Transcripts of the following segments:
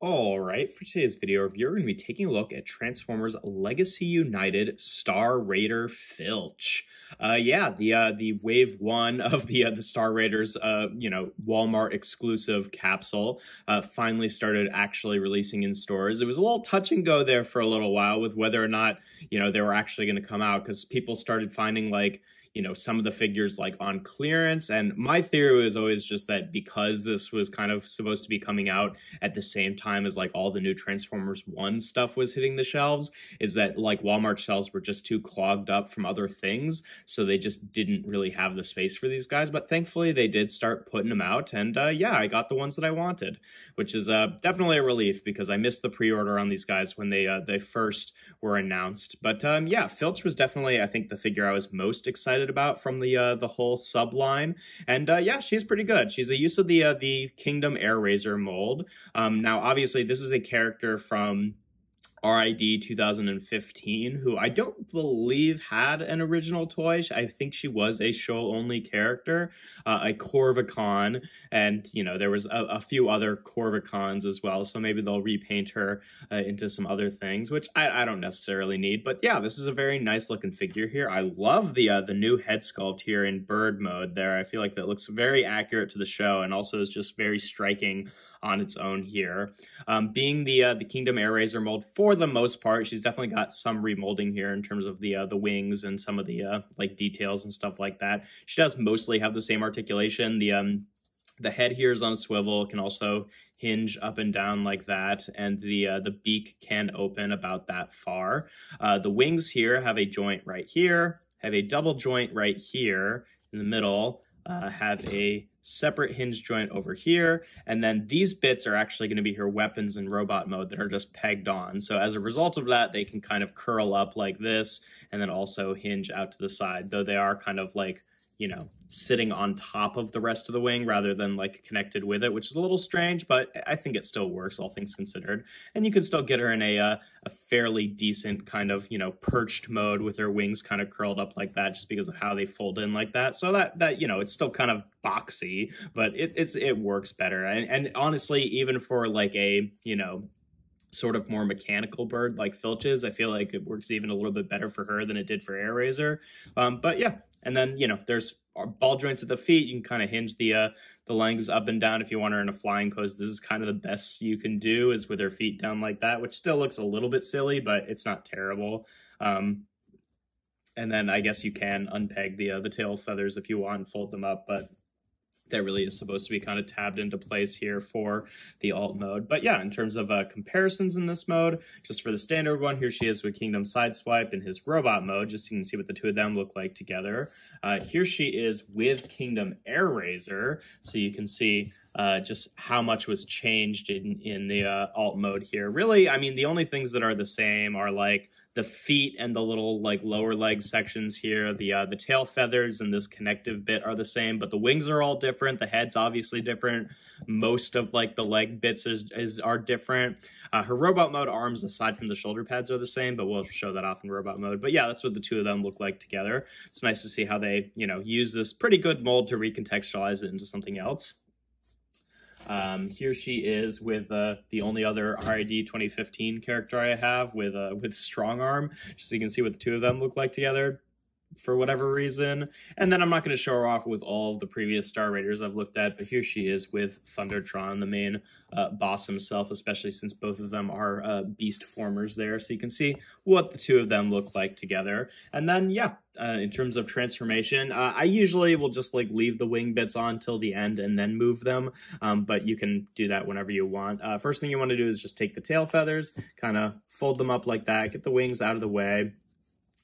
All right, for today's video review, we're going to be taking a look at Transformers Legacy United Star Raider Filch. The wave one of the Star Raiders, Walmart exclusive capsule finally started actually releasing in stores. It was a little touch and go there for a little while with whether or not, they were actually going to come out, because people started finding some of the figures on clearance. And my theory was always just that because this was kind of supposed to be coming out at the same time as all the new Transformers 1 stuff was hitting the shelves, is that Walmart shelves were just too clogged up from other things. So they just didn't really have the space for these guys. But thankfully they did start putting them out. And I got the ones that I wanted, which is definitely a relief, because I missed the pre-order on these guys when they first were announced. But Filch was definitely, I think, the figure I was most excited about from the whole subline. And she's pretty good. She's a use of the Kingdom Air Razor mold. Now obviously this is a character from RID 2015, who I don't believe had an original toy. I think she was a show-only character, a Corvicon, and, there was a few other Corvicons as well, so maybe they'll repaint her into some other things, which I don't necessarily need. But yeah, this is a very nice-looking figure here. I love the new head sculpt here in bird mode there. I feel like that looks very accurate to the show, and also is just very striking on its own here. Being the Kingdom Air Razor mold, for the most part, she's definitely got some remolding here in terms of the wings and some of the details and stuff like that. She does mostly have the same articulation. The head here is on a swivel. It can also hinge up and down like that, and the beak can open about that far. The wings here have a joint right here, have a double joint right here in the middle, have a separate hinge joint over here, and then these bits are actually going to be her weapons in robot mode that are just pegged on. So as a result of that, they can kind of curl up like this and then also hinge out to the side, though they are kind of sitting on top of the rest of the wing rather than connected with it, which is a little strange, but I think it still works, all things considered. And you can still get her in a fairly decent kind of, perched mode with her wings kind of curled up like that, just because of how they fold in like that. So that it's still kind of boxy, but it works better. And honestly, even for a, sort of more mechanical bird like Filch's, I feel like it works even a little bit better for her than it did for Air Razor. But yeah, and then, there's ball joints at the feet. You can kind of hinge the legs up and down if you want her in a flying pose. This is kind of the best you can do, is with her feet down like that, which still looks a little bit silly, but it's not terrible. And then I guess you can unpeg the tail feathers if you want and fold them up, but that really is supposed to be kind of tabbed into place here for the alt mode. But yeah, in terms of comparisons in this mode, just for the standard one, here she is with Kingdom Sideswipe in his robot mode, just so you can see what the two of them look like together. Here she is with Kingdom Air Razor, so you can see just how much was changed in the alt mode here. Really, I mean, the only things that are the same are the feet and the little lower leg sections here. The tail feathers and this connective bit are the same, but the wings are all different. The head's obviously different. Most of the leg bits are different. Her robot mode arms, aside from the shoulder pads, are the same, but we'll show that off in robot mode. But yeah, that's what the two of them look like together. It's nice to see how they, use this pretty good mold to recontextualize it into something else. Here she is with the only other RID 2015 character I have with Strong Arm, just so you can see what the two of them look like together for whatever reason. And then I'm not going to show her off with all of the previous Star Raiders I've looked at, but here she is with Thundertron, the main boss himself, especially since both of them are beast formers there, so you can see what the two of them look like together. And then yeah, in terms of transformation, I usually will just leave the wing bits on till the end and then move them, but you can do that whenever you want. First thing you want to do is just take the tail feathers, kind of fold them up like that, get the wings out of the way.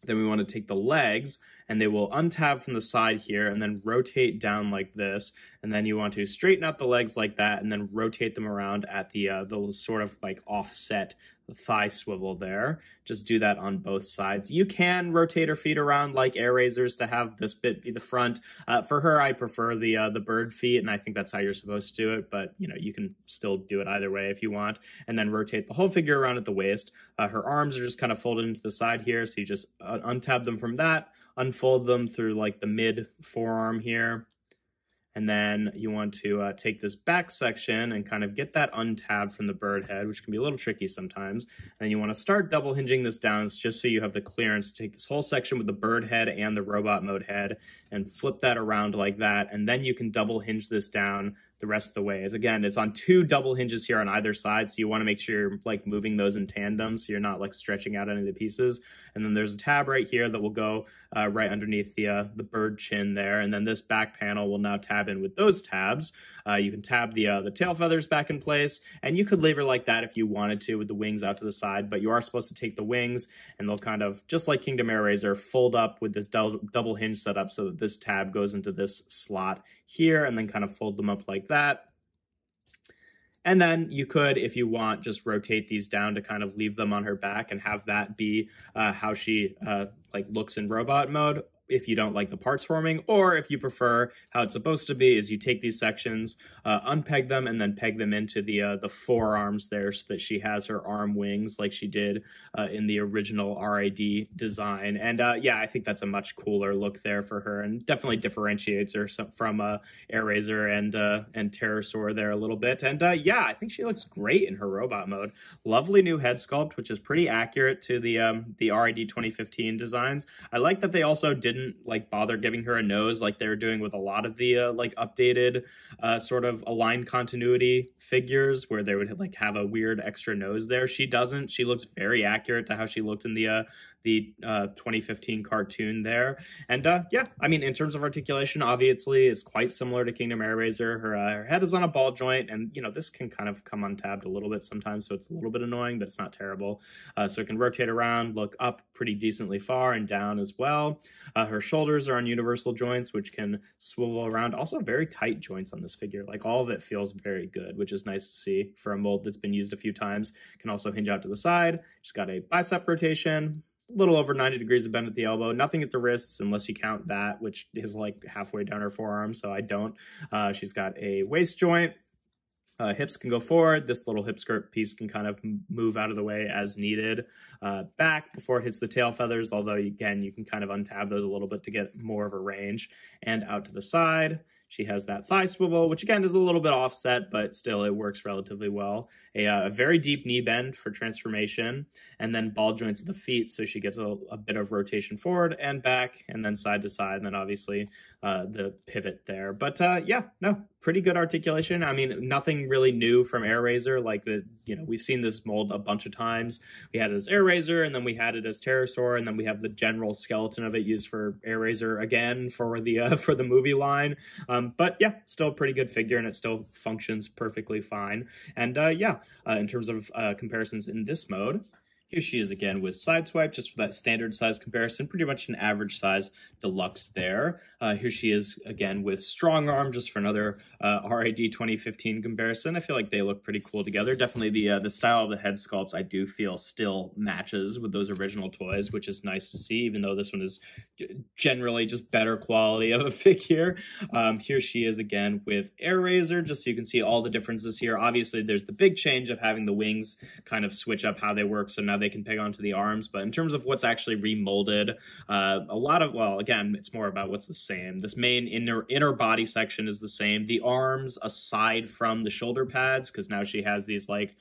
Then we want to take the legs, and they will untab from the side here and then rotate down like this. And then you want to straighten out the legs like that and then rotate them around at the sort of offset thigh swivel there. Just do that on both sides. You can rotate her feet around like Air Razors to have this bit be the front. For her, I prefer the bird feet, and I think that's how you're supposed to do it, but you can still do it either way if you want. And then rotate the whole figure around at the waist. Her arms are just kind of folded into the side here, so you just untab them from that, unfold them through the mid forearm here, And then you want to take this back section and kind of get that untabbed from the bird head, which can be a little tricky sometimes. And then you want to start double hinging this down just so you have the clearance to take this whole section with the bird head and the robot mode head and flip that around like that. And then you can double hinge this down the rest of the way. Again, it's on 2 double hinges here on either side, so you want to make sure you're like moving those in tandem so you're not like stretching out any of the pieces. And then there's a tab right here that will go right underneath the bird chin there, and then this back panel will now tab in with those tabs. You can tab the tail feathers back in place, and you could leave her like that if you wanted to with the wings out to the side, but you are supposed to take the wings and they'll kind of, just like Kingdom Air Razor, fold up with this double hinge setup so that this tab goes into this slot here, and then kind of fold them up like that. And then you could, if you want, just rotate these down to kind of leave them on her back and have that be how she like looks in robot mode, if you don't like the parts forming. Or if you prefer how it's supposed to be, is you take these sections, unpeg them, and then peg them into the forearms there so that she has her arm wings like she did in the original RID design. And yeah, I think that's a much cooler look there for her, and definitely differentiates her from Air Razor and Pterosaur there a little bit. And yeah, I think she looks great in her robot mode. Lovely new head sculpt, which is pretty accurate to the RID 2015 designs. I like that they also didn't like bother giving her a nose like they were doing with a lot of the like updated sort of aligned continuity figures, where they would like have a weird extra nose there. She doesn't. She looks very accurate to how she looked in the 2015 cartoon there. And yeah, I mean, in terms of articulation, obviously it's quite similar to Kingdom Air Razor. Her head is on a ball joint, and you know, this can kind of come untabbed a little bit sometimes, so it's a little bit annoying, but it's not terrible. So it can rotate around, look up pretty decently far, and down as well. Her shoulders are on universal joints, which can swivel around. Also very tight joints on this figure. Like, all of it feels very good, which is nice to see for a mold that's been used a few times. Can also hinge out to the side. She's got a bicep rotation, a little over 90 degrees of bend at the elbow, nothing at the wrists unless you count that, which is like halfway down her forearm, so I don't. She's got a waist joint. Hips can go forward. This little hip skirt piece can kind of move out of the way as needed. Back before it hits the tail feathers, although again, you can kind of untab those a little bit to get more of a range. And out to the side, she has that thigh swivel, which again is a little bit offset, but still it works relatively well. A very deep knee bend for transformation, and then ball joints at the feet, so she gets a bit of rotation forward and back, and then side to side, and then obviously the pivot there. But yeah, no, pretty good articulation. I mean, nothing really new from Air Razor. Like, we've seen this mold a bunch of times. We had it as Air Razor, and then we had it as Pterosaur, and then we have the general skeleton of it used for Air Razor again for the movie line. But yeah, still a pretty good figure, and it still functions perfectly fine. And yeah, in terms of comparisons in this mode, here she is again with Sideswipe, just for that standard size comparison, pretty much an average size deluxe there. Here she is again with Strong Arm, just for another RID 2015 comparison. I feel like they look pretty cool together. Definitely the style of the head sculpts I do feel still matches with those original toys, which is nice to see, even though this one is generally just better quality of a figure. Here she is again with Air Razor, just so you can see all the differences here. Obviously, there's the big change of having the wings kind of switch up how they work, so now they can peg onto the arms. But in terms of what's actually remolded, a lot of, well, again, it's more about what's the same. This main inner body section is the same. The arms, aside from the shoulder pads, because now she has these, like,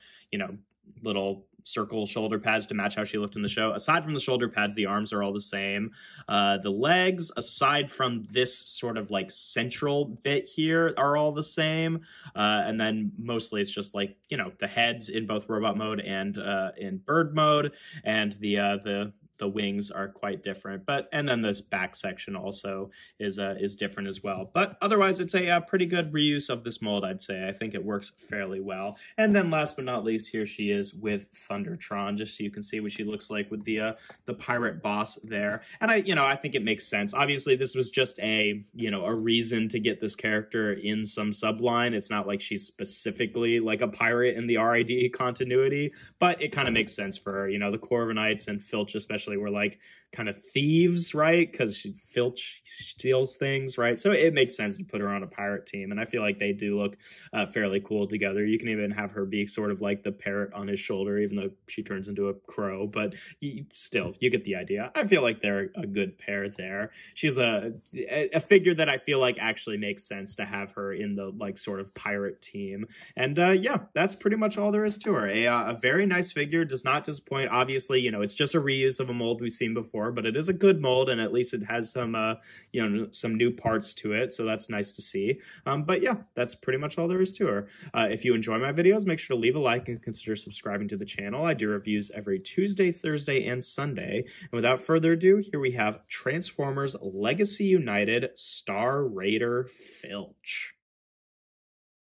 little circle shoulder pads to match how she looked in the show. Aside from the shoulder pads, the arms are all the same. The legs, aside from this sort of like central bit here, are all the same. And then mostly it's just like, the heads in both robot mode and in bird mode, and the wings are quite different. And then this back section also is different as well. But otherwise, it's a pretty good reuse of this mold, I'd say. I think it works fairly well. And then last but not least, here she is with Thundertron, just so you can see what she looks like with the pirate boss there. And I think it makes sense. Obviously, this was just a reason to get this character in some subline. It's not like she's specifically like a pirate in the RID continuity, but it kind of makes sense for her. The Corviknights and Filch especially especially were like kind of thieves, right? Because Filch steals things, right? So it makes sense to put her on a pirate team, and I feel like they do look fairly cool together. You can even have her be sort of like the parrot on his shoulder, even though she turns into a crow, but still, you get the idea. I feel like they're a good pair there. She's a figure that I feel like actually makes sense to have her in the like sort of pirate team. And yeah, that's pretty much all there is to her. A very nice figure, does not disappoint. Obviously, you know, it's just a reuse of a mold we've seen before, but it is a good mold, and at least it has some you know, some new parts to it, so that's nice to see. But yeah, that's pretty much all there is to her. If you enjoy my videos, make sure to leave a like and consider subscribing to the channel. I do reviews every Tuesday, Thursday, and Sunday. And without further ado, here we have Transformers Legacy United Star Raider Filch.